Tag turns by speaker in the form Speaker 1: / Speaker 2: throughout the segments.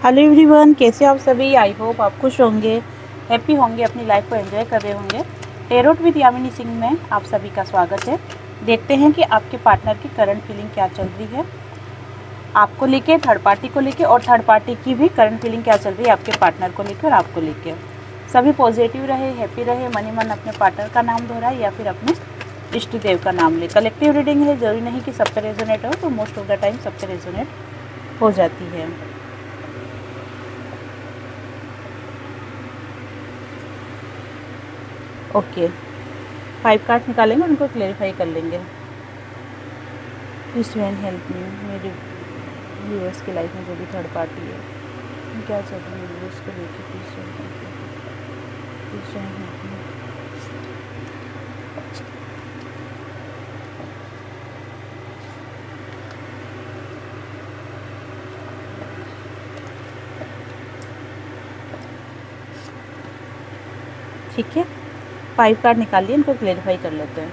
Speaker 1: Hello everyone, कैसे आप सभी। आई होप आप खुश होंगे, हैप्पी होंगे, अपनी लाइफ को एंजॉय कर रहे होंगे। टेरोट विद यामिनी सिंह में आप सभी का स्वागत है। देखते हैं कि आपके पार्टनर की करंट फीलिंग क्या चल रही है, आपको लेके, थर्ड पार्टी को लेके, और थर्ड पार्टी की भी करंट फीलिंग क्या चल रही है आपके पार्टनर को लेकर और आपको लेकर। सभी पॉजिटिव रहे, हैप्पी रहे, मनी मन अपने पार्टनर का नाम दोहराए या फिर अपने इष्ट देव का नाम ले। कलेक्टिव रीडिंग है, ज़रूरी नहीं कि सब पे रेजोनेट हो, तो मोस्ट ऑफ द टाइम सब पे रेजोनेट हो जाती है। ओके, 5 कार्ड निकालेंगे, उनको क्लेरिफाई कर लेंगे। प्लीज हेल्प मी, मेरे व्यूअर्स की लाइफ में जो भी थर्ड पार्टी है क्या चल रही है उसको लेके प्लीज हेल्प मी। ठीक है, 5 कार्ड निकाल लिए, इनको क्लेरिफाई कर लेते हैं।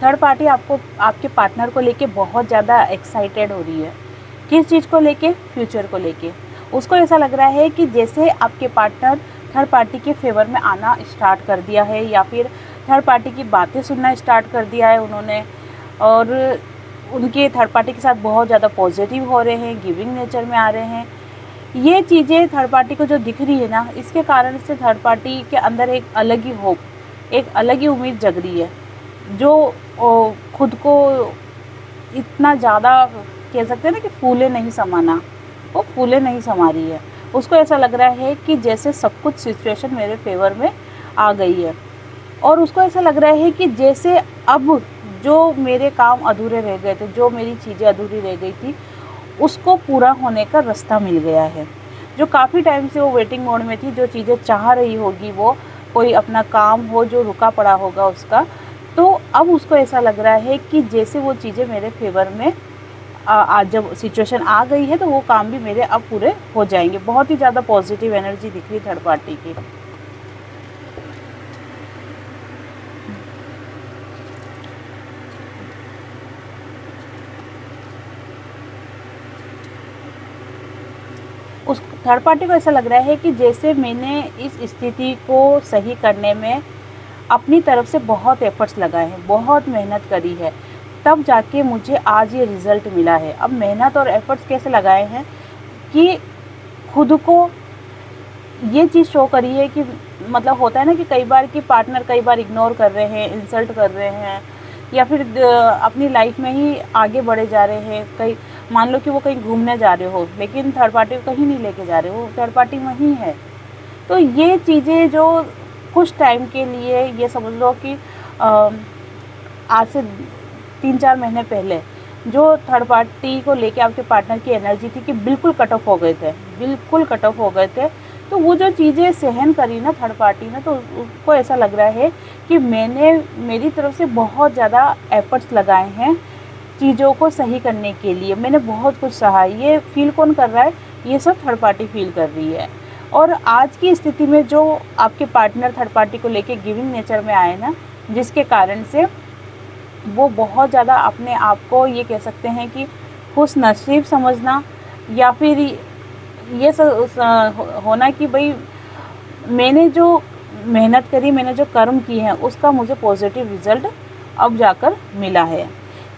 Speaker 1: थर्ड पार्टी आपको, आपके पार्टनर को लेके बहुत ज़्यादा एक्साइटेड हो रही है। किस चीज़ को लेके? फ्यूचर को लेके। उसको ऐसा लग रहा है कि जैसे आपके पार्टनर थर्ड पार्टी के फेवर में आना स्टार्ट कर दिया है, या फिर थर्ड पार्टी की बातें सुनना स्टार्ट कर दिया है उन्होंने, और उनके थर्ड पार्टी के साथ बहुत ज़्यादा पॉजिटिव हो रहे हैं, गिविंग नेचर में आ रहे हैं। ये चीज़ें थर्ड पार्टी को जो दिख रही है ना, इसके कारण से थर्ड पार्टी के अंदर एक अलग ही होप, एक अलग ही उम्मीद जग रही है, जो खुद को इतना ज़्यादा कह सकते हैं ना कि फूले नहीं समाना, वो फूले नहीं समा रही है। उसको ऐसा लग रहा है कि जैसे सब कुछ सिचुएशन मेरे फेवर में आ गई है, और उसको ऐसा लग रहा है कि जैसे अब जो मेरे काम अधूरे रह गए थे, जो मेरी चीज़ें अधूरी रह गई थी, उसको पूरा होने का रास्ता मिल गया है। जो काफ़ी टाइम से वो वेटिंग मोड में थी, जो चीज़ें चाह रही होगी, वो कोई अपना काम हो जो रुका पड़ा होगा उसका, तो अब उसको ऐसा लग रहा है कि जैसे वो चीज़ें मेरे फेवर में आज जब सिचुएशन आ गई है, तो वो काम भी मेरे अब पूरे हो जाएंगे। बहुत ही ज़्यादा पॉजिटिव एनर्जी दिख रही थर्ड पार्टी की। उस थर्ड पार्टी को ऐसा लग रहा है कि जैसे मैंने इस स्थिति को सही करने में अपनी तरफ से बहुत एफर्ट्स लगाए हैं, बहुत मेहनत करी है, तब जाके मुझे आज ये रिज़ल्ट मिला है। अब मेहनत और एफर्ट्स कैसे लगाए हैं कि खुद को ये चीज़ शो करी है कि मतलब होता है ना कि कई बार कि पार्टनर कई बार इग्नोर कर रहे हैं, इंसल्ट कर रहे हैं, या फिर अपनी लाइफ में ही आगे बढ़े जा रहे हैं। कई मान लो कि वो कहीं घूमने जा रहे हो, लेकिन थर्ड पार्टी को कहीं नहीं लेके जा रहे हो, थर्ड पार्टी वहीं है। तो ये चीज़ें जो कुछ टाइम के लिए, ये समझ लो कि आज से 3-4 महीने पहले जो थर्ड पार्टी को लेके आपके पार्टनर की एनर्जी थी कि बिल्कुल कट ऑफ हो गए थे, बिल्कुल कट ऑफ हो गए थे, तो वो जो चीज़ें सहन करी ना थर्ड पार्टी ने, तो उसको ऐसा लग रहा है कि मैंने मेरी तरफ से बहुत ज़्यादा एफर्ट्स लगाए हैं चीज़ों को सही करने के लिए, मैंने बहुत कुछ सहा। ये फील कौन कर रहा है? ये सब थर्ड पार्टी फील कर रही है। और आज की स्थिति में जो आपके पार्टनर थर्ड पार्टी को लेके गिविंग नेचर में आए ना, जिसके कारण से वो बहुत ज़्यादा अपने आप को, ये कह सकते हैं कि खुश नसीब समझना, या फिर ये होना कि भाई मैंने जो मेहनत करी, मैंने जो कर्म किए हैं, उसका मुझे पॉजिटिव रिज़ल्ट अब जाकर मिला है।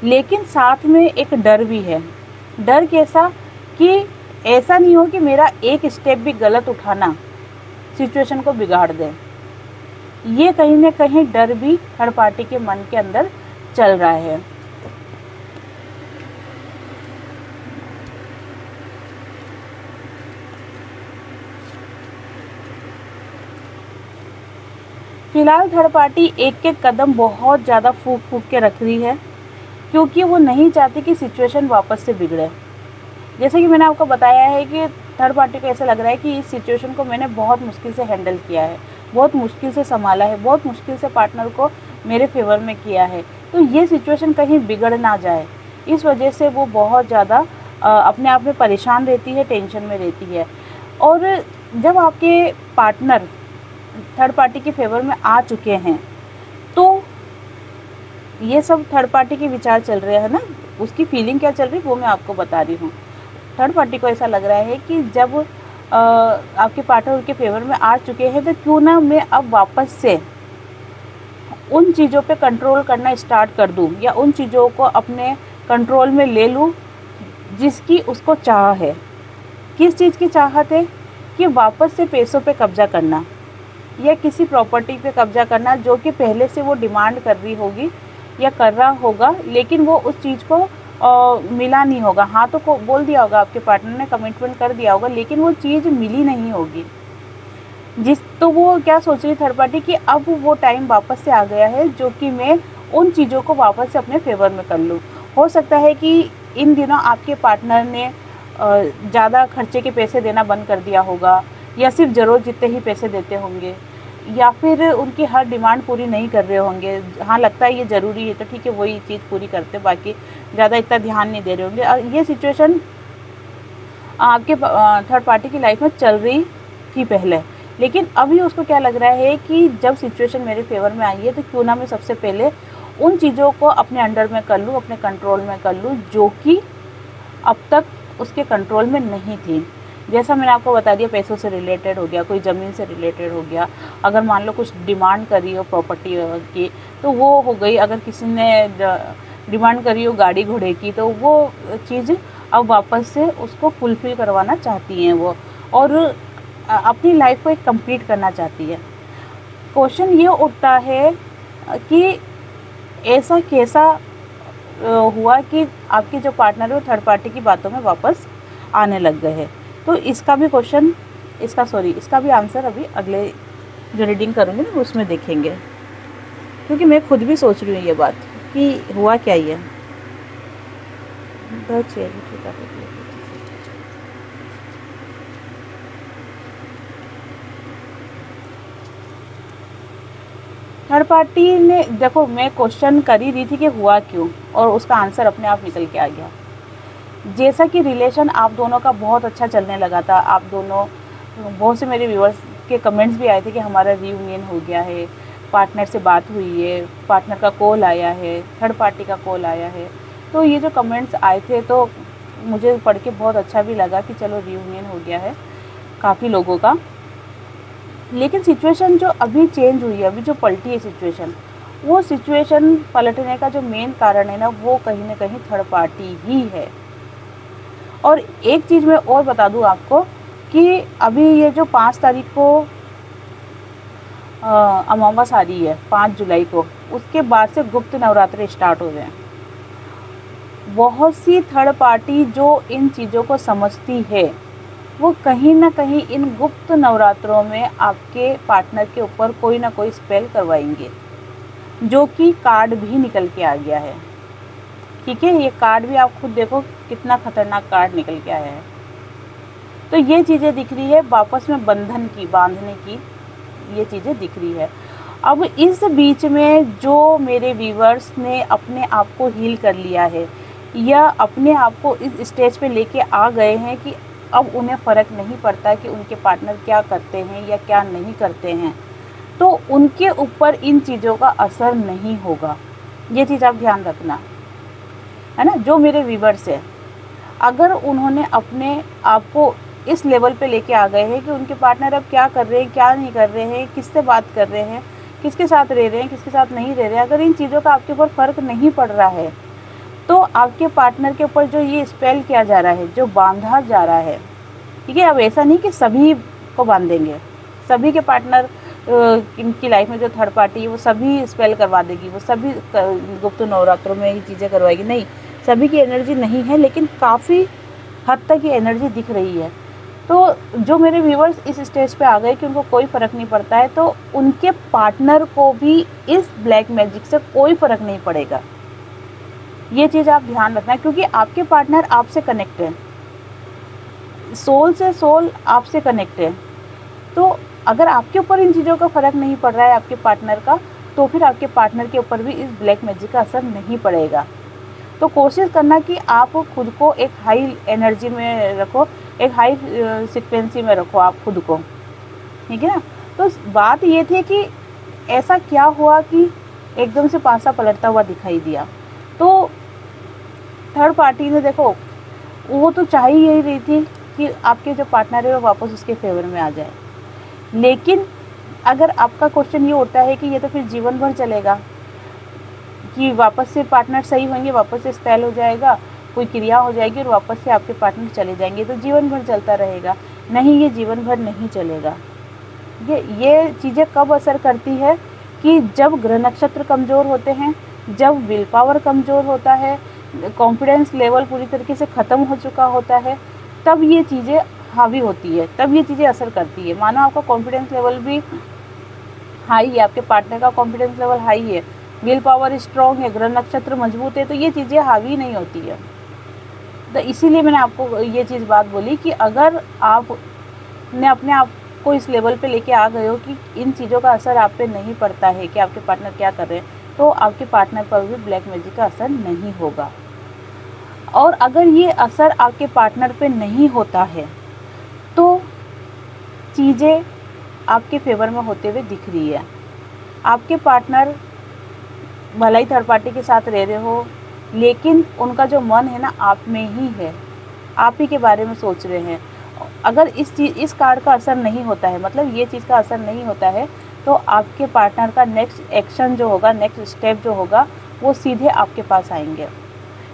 Speaker 1: लेकिन साथ में एक डर भी है। डर कैसा? कि ऐसा नहीं हो कि मेरा एक स्टेप भी गलत उठाना सिचुएशन को बिगाड़ दे। ये कहीं ना कहीं डर भी थर्ड पार्टी के मन के अंदर चल रहा है। फिलहाल थर्ड पार्टी एक एक कदम बहुत ज़्यादा फूक फूक के रख रही है, क्योंकि वो नहीं चाहती कि सिचुएशन वापस से बिगड़े। जैसे कि मैंने आपको बताया है कि थर्ड पार्टी को ऐसा लग रहा है कि इस सिचुएशन को मैंने बहुत मुश्किल से हैंडल किया है, बहुत मुश्किल से संभाला है, बहुत मुश्किल से पार्टनर को मेरे फेवर में किया है, तो ये सिचुएशन कहीं बिगड़ ना जाए, इस वजह से वो बहुत ज़्यादा अपने आप में परेशान रहती है, टेंशन में रहती है। और जब आपके पार्टनर थर्ड पार्टी के फेवर में आ चुके हैं तो ये सब थर्ड पार्टी के विचार चल रहे हैं ना, उसकी फीलिंग क्या चल रही है वो मैं आपको बता रही हूँ। थर्ड पार्टी को ऐसा लग रहा है कि जब आपके पार्टनर उनके फेवर में आ चुके हैं तो क्यों ना मैं अब वापस से उन चीज़ों पे कंट्रोल करना स्टार्ट कर दूँ या उन चीज़ों को अपने कंट्रोल में ले लूँ जिसकी उसको चाह है। किस चीज़ की चाहत है? कि वापस से पैसों पे कब्ज़ा करना या किसी प्रॉपर्टी पे कब्ज़ा करना जो कि पहले से वो डिमांड कर रही होगी या कर रहा होगा, लेकिन वो उस चीज़ को मिला नहीं होगा। हाँ तो को बोल दिया होगा, आपके पार्टनर ने कमिटमेंट कर दिया होगा, लेकिन वो चीज़ मिली नहीं होगी। तो वो क्या सोच रही थर्ड पार्टी कि अब वो टाइम वापस से आ गया है जो कि मैं उन चीज़ों को वापस से अपने फेवर में कर लूँ। हो सकता है कि इन दिनों आपके पार्टनर ने ज़्यादा खर्चे के पैसे देना बंद कर दिया होगा या सिर्फ ज़रूरत जितने ही पैसे देते होंगे या फिर उनकी हर डिमांड पूरी नहीं कर रहे होंगे। हाँ लगता है ये ज़रूरी है तो ठीक है वही चीज़ पूरी करते, बाकी ज़्यादा इतना ध्यान नहीं दे रहे होंगे। ये सिचुएशन आपके थर्ड पार्टी की लाइफ में चल रही थी पहले, लेकिन अभी उसको क्या लग रहा है कि जब सिचुएशन मेरे फेवर में आई है तो क्यों ना मैं सबसे पहले उन चीज़ों को अपने अंडर में कर लूँ, अपने कंट्रोल में कर लूँ जो कि अब तक उसके कंट्रोल में नहीं थी। जैसा मैंने आपको बता दिया, पैसों से रिलेटेड हो गया, कोई ज़मीन से रिलेटेड हो गया, अगर मान लो कुछ डिमांड करी हो प्रॉपर्टी की तो वो हो गई, अगर किसी ने डिमांड करी हो गाड़ी घोड़े की तो वो चीज़ अब वापस से उसको फुलफ़िल करवाना चाहती हैं वो, और अपनी लाइफ को एक कंप्लीट करना चाहती है। क्वेश्चन ये उठता है कि ऐसा कैसा हुआ कि आपके जो पार्टनर है वो थर्ड पार्टी की बातों में वापस आने लग गए हैं। तो इसका भी क्वेश्चन इसका भी आंसर अभी अगले जो रीडिंग करूँगी ना उसमें देखेंगे, क्योंकि मैं खुद भी सोच रही हूँ ये बात कि हुआ क्या ये। थर्ड पार्टी ने देखो, मैं क्वेश्चन कर ही रही थी कि हुआ क्यों, और उसका आंसर अपने आप निकल के आ गया। जैसा कि रिलेशन आप दोनों का बहुत अच्छा चलने लगा था, आप दोनों, बहुत से मेरे व्यूअर्स के कमेंट्स भी आए थे कि हमारा रीयूनियन हो गया है, पार्टनर से बात हुई है, पार्टनर का कॉल आया है, थर्ड पार्टी का कॉल आया है। तो ये जो कमेंट्स आए थे तो मुझे पढ़ के बहुत अच्छा भी लगा कि चलो रीयूनियन हो गया है काफ़ी लोगों का। लेकिन सिचुएशन जो अभी चेंज हुई है, अभी जो पलटी है सिचुएशन, वो सिचुएशन पलटने का जो मेन कारण है ना वो कहीं ना कहीं थर्ड पार्टी ही है। और एक चीज़ मैं और बता दूं आपको कि अभी ये जो 5 तारीख को अमावस आ रही है, 5 जुलाई को, उसके बाद से गुप्त नवरात्रि स्टार्ट हो गए हैं। बहुत सी थर्ड पार्टी जो इन चीज़ों को समझती है वो कहीं ना कहीं इन गुप्त नवरात्रों में आपके पार्टनर के ऊपर कोई ना कोई स्पेल करवाएंगे, जो कि कार्ड भी निकल के आ गया है। ठीक है, ये कार्ड भी आप खुद देखो कितना खतरनाक कार्ड निकल के आया है। तो ये चीज़ें दिख रही है, वापस में बंधन की, बांधने की ये चीज़ें दिख रही है। अब इस बीच में जो मेरे व्यूवर्स ने अपने आप को हील कर लिया है या अपने आप को इस स्टेज पे लेके आ गए हैं कि अब उन्हें फ़र्क नहीं पड़ता कि उनके पार्टनर क्या करते हैं या क्या नहीं करते हैं, तो उनके ऊपर इन चीज़ों का असर नहीं होगा। ये चीज़ आप ध्यान रखना, है ना। जो मेरे व्यूवर्स हैं, अगर उन्होंने अपने आप को इस लेवल पे लेके आ गए हैं कि उनके पार्टनर अब क्या कर रहे हैं, क्या नहीं कर रहे हैं, किससे बात कर रहे हैं, किसके साथ रह रहे हैं, किसके साथ नहीं रह रहे हैं, अगर इन चीज़ों का आपके ऊपर फ़र्क नहीं पड़ रहा है तो आपके पार्टनर के ऊपर जो ये स्पेल किया जा रहा है, जो बांधा जा रहा है, ठीक है। अब ऐसा नहीं कि सभी को बांधेंगे, सभी के पार्टनर इनकी लाइफ में जो थर्ड पार्टी है वो सभी स्पेल करवा देगी, वो सभी गुप्त नवरात्रों में ये चीज़ें करवाएगी, नहीं, सभी की एनर्जी नहीं है, लेकिन काफ़ी हद तक ये एनर्जी दिख रही है। तो जो मेरे व्यूवर्स इस स्टेज पे आ गए कि उनको कोई फ़र्क नहीं पड़ता है, तो उनके पार्टनर को भी इस ब्लैक मैजिक से कोई फ़र्क नहीं पड़ेगा। ये चीज़ आप ध्यान रखना, क्योंकि आपके पार्टनर आपसे कनेक्ट है, सोल से सोल आपसे कनेक्ट है। तो अगर आपके ऊपर इन चीज़ों का फ़र्क नहीं पड़ रहा है आपके पार्टनर का, तो फिर आपके पार्टनर के ऊपर भी इस ब्लैक मैजिक का असर नहीं पड़ेगा। तो कोशिश करना कि आप खुद को एक हाई एनर्जी में रखो, एक हाई फ्रिक्वेंसी में रखो आप खुद को, ठीक है ना। तो बात ये थी कि ऐसा क्या हुआ कि एकदम से पासा पलटता हुआ दिखाई दिया। तो थर्ड पार्टी ने देखो, वो तो चाह ही यही रही थी कि आपके जो पार्टनर है वो वापस उसके फेवर में आ जाए। लेकिन अगर आपका क्वेश्चन ये उठता है कि ये तो फिर जीवन भर चलेगा, कि वापस से पार्टनर सही होंगे, वापस से स्पेल हो जाएगा, कोई क्रिया हो जाएगी और वापस से आपके पार्टनर चले जाएंगे, तो जीवन भर चलता रहेगा। नहीं, ये जीवन भर नहीं चलेगा। ये चीज़ें कब असर करती है कि जब ग्रह नक्षत्र कमज़ोर होते हैं, जब विल पावर कमज़ोर होता है, कॉन्फिडेंस लेवल पूरी तरीके से ख़त्म हो चुका होता है, तब ये चीज़ें हावी होती है, तब ये चीज़ें असर करती है। मानो आपका कॉन्फिडेंस लेवल भी हाई है, आपके पार्टनर का कॉन्फिडेंस लेवल हाई है, विल पावर स्ट्रॉन्ग है, ग्रह नक्षत्र मजबूत है, तो ये चीज़ें हावी नहीं होती है। तो इसीलिए मैंने आपको ये चीज़ बात बोली कि अगर आपने अपने आप को इस लेवल पे लेके आ गए हो कि इन चीज़ों का असर आप पे नहीं पड़ता है कि आपके पार्टनर क्या कर रहे हैं, तो आपके पार्टनर पर भी ब्लैक मैजिक का असर नहीं होगा। और अगर ये असर आपके पार्टनर पे नहीं होता है तो चीज़ें आपके फेवर में होते हुए दिख रही है। आपके पार्टनर भले ही थर्ड पार्टी के साथ रह रहे हो, लेकिन उनका जो मन है ना आप में ही है, आप ही के बारे में सोच रहे हैं। अगर इस कार्ड का असर नहीं होता है, मतलब ये चीज़ का असर नहीं होता है, तो आपके पार्टनर का नेक्स्ट एक्शन जो होगा, नेक्स्ट स्टेप जो होगा, वो सीधे आपके पास आएंगे,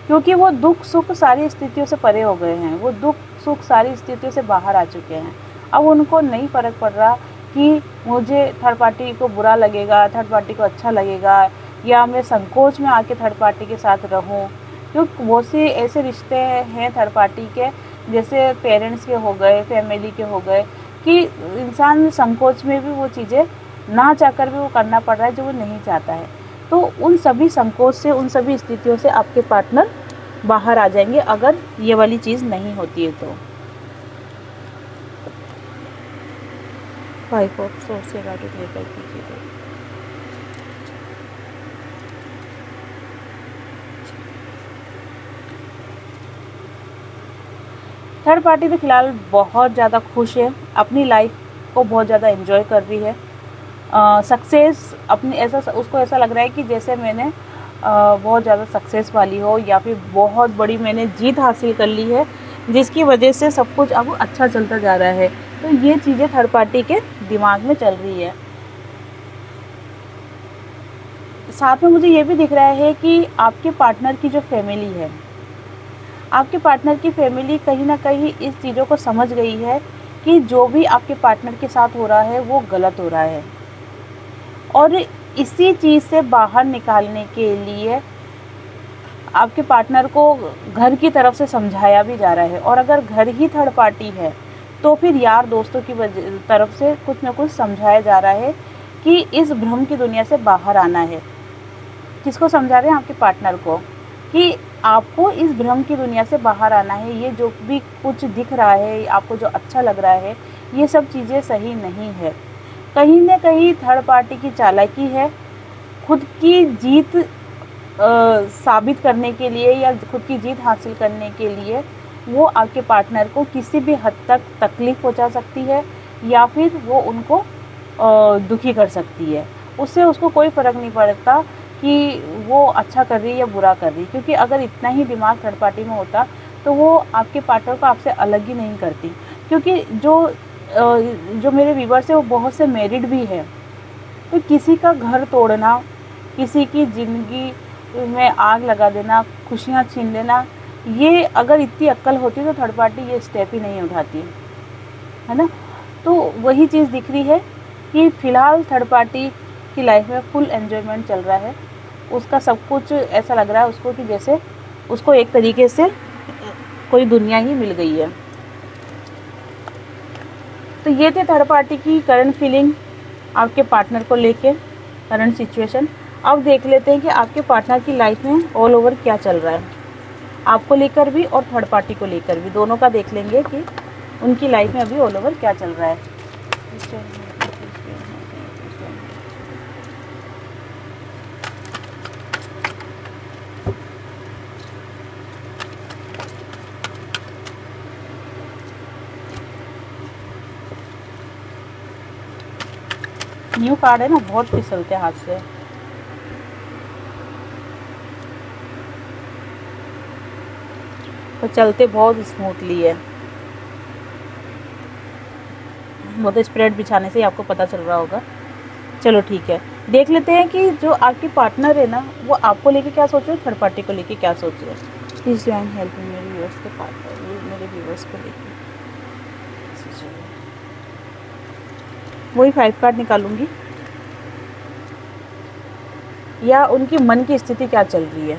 Speaker 1: क्योंकि वो दुख सुख सारी स्थितियों से परे हो गए हैं, वो दुख सुख सारी स्थितियों से बाहर आ चुके हैं। अब उनको नहीं फ़र्क पड़ रहा कि मुझे थर्ड पार्टी को बुरा लगेगा, थर्ड पार्टी को अच्छा लगेगा, या मैं संकोच में आके थर्ड पार्टी के साथ रहूं। क्योंकि बहुत से ऐसे रिश्ते हैं थर्ड पार्टी के, जैसे पेरेंट्स के हो गए, फैमिली के हो गए, कि इंसान संकोच में भी वो चीज़ें ना चाहकर भी वो करना पड़ रहा है जो वो नहीं चाहता है। तो उन सभी संकोच से, उन सभी स्थितियों से आपके पार्टनर बाहर आ जाएंगे अगर ये वाली चीज़ नहीं होती है तो। 5 ऑफ सोर्स से कार्ड लेकर कीजिए। थर्ड पार्टी तो फिलहाल बहुत ज़्यादा खुश है, अपनी लाइफ को बहुत ज़्यादा एंजॉय कर रही है। सक्सेस अपनी उसको ऐसा लग रहा है कि जैसे मैंने बहुत ज़्यादा सक्सेस वाली हो, या फिर बहुत बड़ी मैंने जीत हासिल कर ली है, जिसकी वजह से सब कुछ अब अच्छा चलता जा रहा है। तो ये चीज़ें थर्ड पार्टी के दिमाग में चल रही है। साथ में मुझे ये भी दिख रहा है कि आपके पार्टनर की जो फैमिली है, आपके पार्टनर की फैमिली कहीं ना कहीं इस चीज़ों को समझ गई है कि जो भी आपके पार्टनर के साथ हो रहा है वो गलत हो रहा है, और इसी चीज़ से बाहर निकालने के लिए आपके पार्टनर को घर की तरफ से समझाया भी जा रहा है। और अगर घर ही थर्ड पार्टी है तो फिर यार दोस्तों की तरफ से कुछ ना कुछ समझाया जा रहा है कि इस भ्रम की दुनिया से बाहर आना है। किसको समझा रहे हैं? आपके पार्टनर को, कि आपको इस भ्रम की दुनिया से बाहर आना है। ये जो भी कुछ दिख रहा है, आपको जो अच्छा लग रहा है, ये सब चीज़ें सही नहीं है। कहीं ना कहीं थर्ड पार्टी की चालाकी है, खुद की जीत साबित करने के लिए या खुद की जीत हासिल करने के लिए वो आपके पार्टनर को किसी भी हद तक तकलीफ़ पहुंचा सकती है, या फिर वो उनको दुखी कर सकती है। उससे उसको कोई फ़र्क नहीं पड़ता कि वो अच्छा कर रही है या बुरा कर रही है, क्योंकि अगर इतना ही दिमाग थर्ड पार्टी में होता तो वो आपके पार्टनर को आपसे अलग ही नहीं करती। क्योंकि जो मेरे व्यूअर्स है वो बहुत से मैरिड भी है, तो किसी का घर तोड़ना, किसी की ज़िंदगी में आग लगा देना, खुशियाँ छीन लेना, ये अगर इतनी अक्ल होती तो थर्ड पार्टी ये स्टेप ही नहीं उठाती, है ना। तो वही चीज़ दिख रही है कि फ़िलहाल थर्ड पार्टी की लाइफ में फुल एन्जॉयमेंट चल रहा है। उसका सब कुछ ऐसा लग रहा है उसको कि जैसे उसको एक तरीके से कोई दुनिया ही मिल गई है। तो ये थे थर्ड पार्टी की करंट फीलिंग आपके पार्टनर को लेके, करंट सिचुएशन। अब देख लेते हैं कि आपके पार्टनर की लाइफ में ऑल ओवर क्या चल रहा है, आपको लेकर भी और थर्ड पार्टी को लेकर भी, दोनों का देख लेंगे कि उनकी लाइफ में अभी ऑल ओवर क्या चल रहा है। न्यू कार्ड है ना, बहुत फिसलते हाथ से। तो चलते बहुत स्मूथली है, वो तो स्प्रेड बिछाने से ही आपको पता चल रहा होगा। चलो ठीक है, देख लेते हैं कि जो आपकी पार्टनर है ना, वो आपको लेके क्या सोच रहे हैं, थर्ड पार्टी को लेके क्या सोच रहे हैं। प्लीज़ ज्वाइन हेल्प मेरे व्यूअर्स के पार्टनर, मेरे व्यूअर्स को लेके वही 5 कार्ड निकालूंगी, या उनकी मन की स्थिति क्या चल रही है।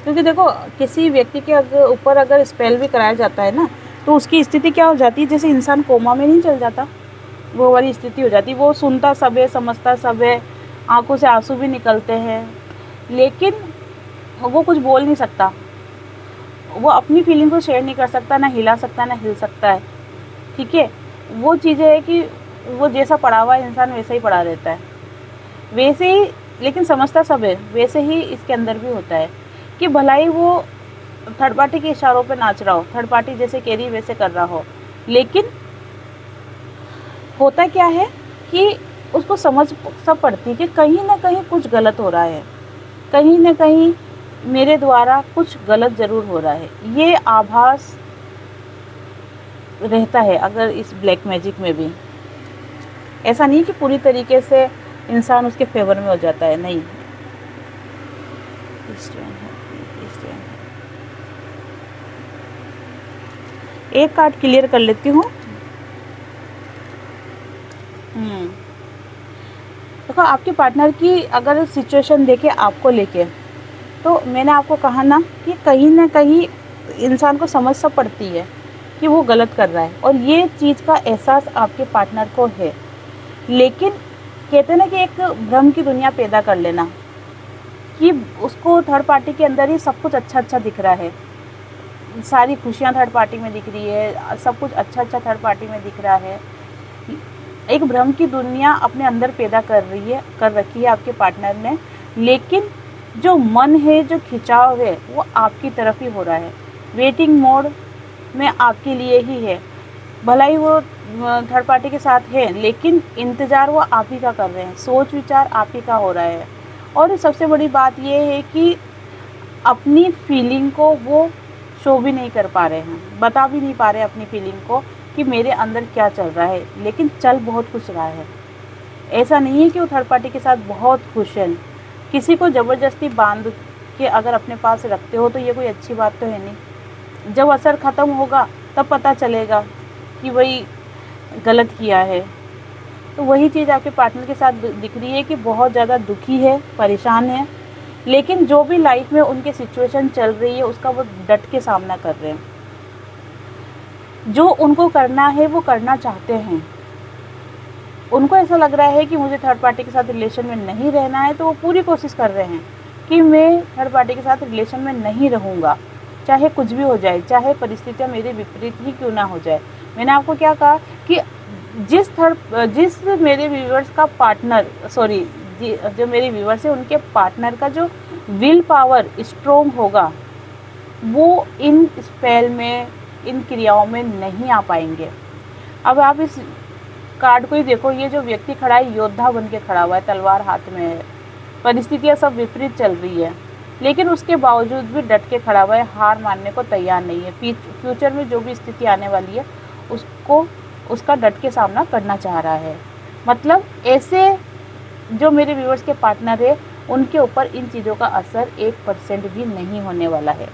Speaker 1: क्योंकि देखो, किसी व्यक्ति के ऊपर अगर स्पेल भी कराया जाता है ना, तो उसकी स्थिति क्या हो जाती है, जैसे इंसान कोमा में नहीं चल जाता, वो वाली स्थिति हो जाती है। वो सुनता सब है, समझता सब है, आंखों से आंसू भी निकलते हैं, लेकिन वो कुछ बोल नहीं सकता, वो अपनी फीलिंग को शेयर नहीं कर सकता, ना हिला सकता ना हिल सकता है। ठीक है, वो चीज़ें है कि वो जैसा पड़ा हुआ है इंसान वैसा ही पड़ा रहता है, वैसे ही, लेकिन समझता सब है। वैसे ही इसके अंदर भी होता है कि भलाई वो थर्ड पार्टी के इशारों पे नाच रहा हो, थर्ड पार्टी जैसे कह रही वैसे कर रहा हो, लेकिन होता क्या है कि उसको समझ सब पड़ती है कि कहीं ना कहीं कुछ गलत हो रहा है, कहीं ना कहीं मेरे द्वारा कुछ गलत ज़रूर हो रहा है। ये आभास रहता है। अगर इस ब्लैक मैजिक में भी ऐसा नहीं कि पूरी तरीके से इंसान उसके फेवर में हो जाता है, नहीं। एक कार्ड क्लियर कर लेती हूँ। देखो, आपके पार्टनर की अगर सिचुएशन देखे आपको लेके, तो मैंने आपको कहा ना कि कहीं ना कहीं इंसान को समझ सब पड़ती है कि वो गलत कर रहा है, और ये चीज़ का एहसास आपके पार्टनर को है। लेकिन कहते हैं ना कि एक भ्रम की दुनिया पैदा कर लेना, कि उसको थर्ड पार्टी के अंदर ही सब कुछ अच्छा अच्छा दिख रहा है, सारी खुशियाँ थर्ड पार्टी में दिख रही है, सब कुछ अच्छा अच्छा थर्ड पार्टी में दिख रहा है। एक भ्रम की दुनिया अपने अंदर पैदा कर रखी है आपके पार्टनर ने, लेकिन जो मन है, जो खिंचाव है, वो आपकी तरफ ही हो रहा है। वेटिंग मोड में आपके लिए ही है। भला ही वो थर्ड पार्टी के साथ है, लेकिन इंतज़ार वो आप ही का कर रहे हैं, सोच विचार आप ही का हो रहा है। और सबसे बड़ी बात ये है कि अपनी फीलिंग को वो शो भी नहीं कर पा रहे हैं, बता भी नहीं पा रहे अपनी फीलिंग को कि मेरे अंदर क्या चल रहा है, लेकिन चल बहुत कुछ रहा है। ऐसा नहीं है कि वो थर्ड पार्टी के साथ बहुत खुश हैं। किसी को ज़बरदस्ती बांध के अगर अपने पास रखते हो तो ये कोई अच्छी बात तो है नहीं। जब असर ख़त्म होगा तब पता चलेगा कि वही गलत किया है। तो वही चीज़ आपके पार्टनर के साथ दिख रही है कि बहुत ज़्यादा दुखी है, परेशान है, लेकिन जो भी लाइफ में उनके सिचुएशन चल रही है उसका वो डट के सामना कर रहे हैं। जो उनको करना है वो करना चाहते हैं। उनको ऐसा लग रहा है कि मुझे थर्ड पार्टी के साथ रिलेशन में नहीं रहना है, तो वो पूरी कोशिश कर रहे हैं कि मैं थर्ड पार्टी के साथ रिलेशन में नहीं रहूँगा, चाहे कुछ भी हो जाए, चाहे परिस्थितियाँ मेरे विपरीत ही क्यों ना हो जाए। मैंने आपको क्या कहा कि जिस मेरे व्यूअर्स का पार्टनर, जो मेरे व्यूअर्स है उनके पार्टनर का जो विल पावर स्ट्रोंग होगा, वो इन स्पेल में, इन क्रियाओं में नहीं आ पाएंगे। अब आप इस कार्ड को ही देखो, ये जो व्यक्ति खड़ा है योद्धा बन के खड़ा हुआ है, तलवार हाथ में है, परिस्थितियाँ सब विपरीत चल रही है, लेकिन उसके बावजूद भी डट के खड़ा हुआ है, हार मानने को तैयार नहीं है। फ्यूचर में जो भी स्थिति आने वाली है उसका डट के सामना करना चाह रहा है। मतलब ऐसे जो मेरे व्यूअर्स के पार्टनर है उनके ऊपर इन चीज़ों का असर 1% भी नहीं होने वाला है।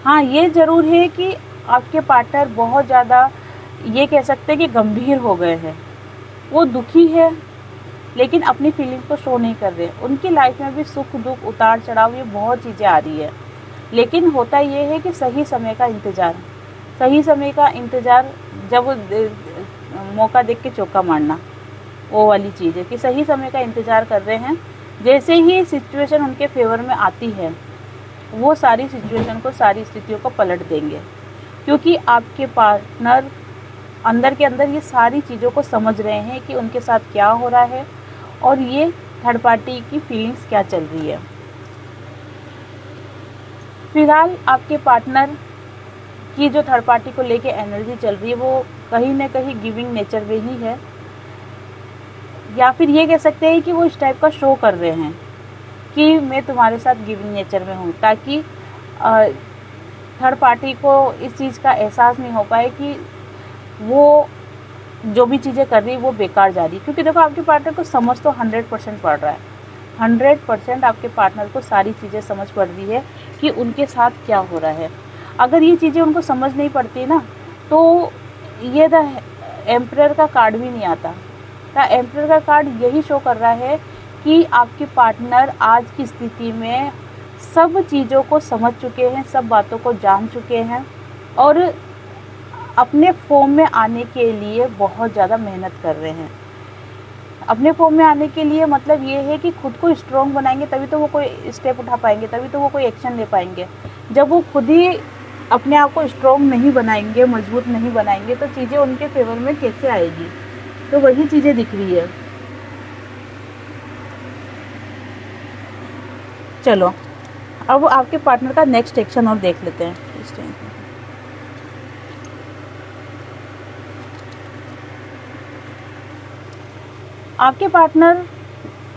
Speaker 1: हाँ, ये ज़रूर है कि आपके पार्टनर बहुत ज़्यादा, ये कह सकते हैं कि गंभीर हो गए हैं। वो दुखी है लेकिन अपनी फीलिंग को शो नहीं कर रहे। उनकी लाइफ में भी सुख दुख, उतार चढ़ाव, ये बहुत चीज़ें आ रही है, लेकिन होता ये है कि सही समय का इंतज़ार, जब मौका देख के चौका मारना, वो वाली चीज़ है कि सही समय का इंतज़ार कर रहे हैं। जैसे ही सिचुएशन उनके फेवर में आती है, वो सारी सिचुएशन को, सारी स्थितियों को पलट देंगे, क्योंकि आपके पार्टनर अंदर के अंदर ये सारी चीज़ों को समझ रहे हैं कि उनके साथ क्या हो रहा है और ये थर्ड पार्टी की फीलिंग्स क्या चल रही है। फिलहाल आपके पार्टनर कि जो थर्ड पार्टी को लेके एनर्जी चल रही है वो कहीं ना कहीं गिविंग नेचर में ही है, या फिर ये कह सकते हैं कि वो इस टाइप का शो कर रहे हैं कि मैं तुम्हारे साथ गिविंग नेचर में हूँ, ताकि थर्ड पार्टी को इस चीज़ का एहसास नहीं हो पाए कि वो जो भी चीज़ें कर रही है वो बेकार जा रही है। क्योंकि देखो आपके पार्टनर को समझ तो 100% पड़ रहा है, 100% आपके पार्टनर को सारी चीज़ें समझ पड़ रही है कि उनके साथ क्या हो रहा है। अगर ये चीज़ें उनको समझ नहीं पड़ती ना तो ये द एम्परर का कार्ड भी नहीं आता। द एम्परर का कार्ड यही शो कर रहा है कि आपके पार्टनर आज की स्थिति में सब चीज़ों को समझ चुके हैं, सब बातों को जान चुके हैं और अपने फॉर्म में आने के लिए बहुत ज़्यादा मेहनत कर रहे हैं। अपने फॉर्म में आने के लिए मतलब ये है कि खुद को स्ट्रॉन्ग बनाएंगे तभी तो वो कोई स्टेप उठा पाएंगे, तभी तो वो कोई एक्शन ले पाएंगे। जब वो खुद ही अपने आप को स्ट्रॉन्ग नहीं बनाएंगे, मजबूत नहीं बनाएंगे तो चीज़ें उनके फेवर में कैसे आएगी। तो वही चीज़ें दिख रही है। चलो अब आपके पार्टनर का नेक्स्ट एक्शन और देख लेते हैं इस टाइम। आपके पार्टनर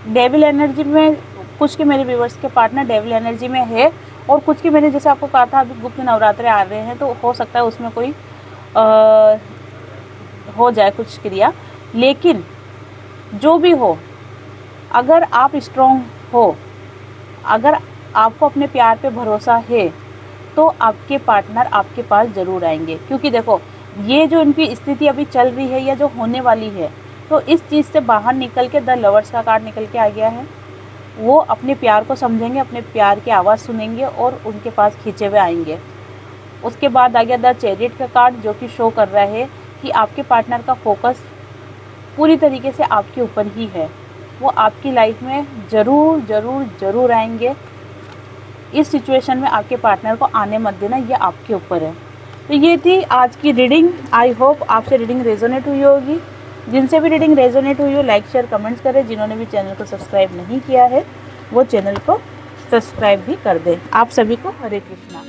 Speaker 1: डेविल एनर्जी में, कुछ के मेरे व्यूवर्स के पार्टनर डेविल एनर्जी में है और कुछ के मैंने जैसे आपको कहा था अभी गुप्त नवरात्रे आ रहे हैं तो हो सकता है उसमें कोई हो जाए कुछ क्रिया। लेकिन जो भी हो, अगर आप स्ट्रॉन्ग हो, अगर आपको अपने प्यार पे भरोसा है तो आपके पार्टनर आपके पास ज़रूर आएंगे। क्योंकि देखो ये जो इनकी स्थिति अभी चल रही है या जो होने वाली है तो इस चीज़ से बाहर निकल के द लवर्स का कार्ड निकल के आ गया है। वो अपने प्यार को समझेंगे, अपने प्यार की आवाज़ सुनेंगे और उनके पास खींचे हुए आएंगे। उसके बाद आ गया द चैरियट का कार्ड जो कि शो कर रहा है कि आपके पार्टनर का फोकस पूरी तरीके से आपके ऊपर ही है। वो आपकी लाइफ में ज़रूर ज़रूर ज़रूर आएंगे। इस सिचुएशन में आपके पार्टनर को आने मत देना, ये आपके ऊपर है। तो ये थी आज की रीडिंग। आई होप आपसे रीडिंग रेजोनेट हुई होगी। जिनसे भी रीडिंग रेजोनेट हुई हो लाइक शेयर कमेंट्स करें। जिन्होंने भी चैनल को सब्सक्राइब नहीं किया है वो चैनल को सब्सक्राइब भी कर दें। आप सभी को हरे कृष्णा।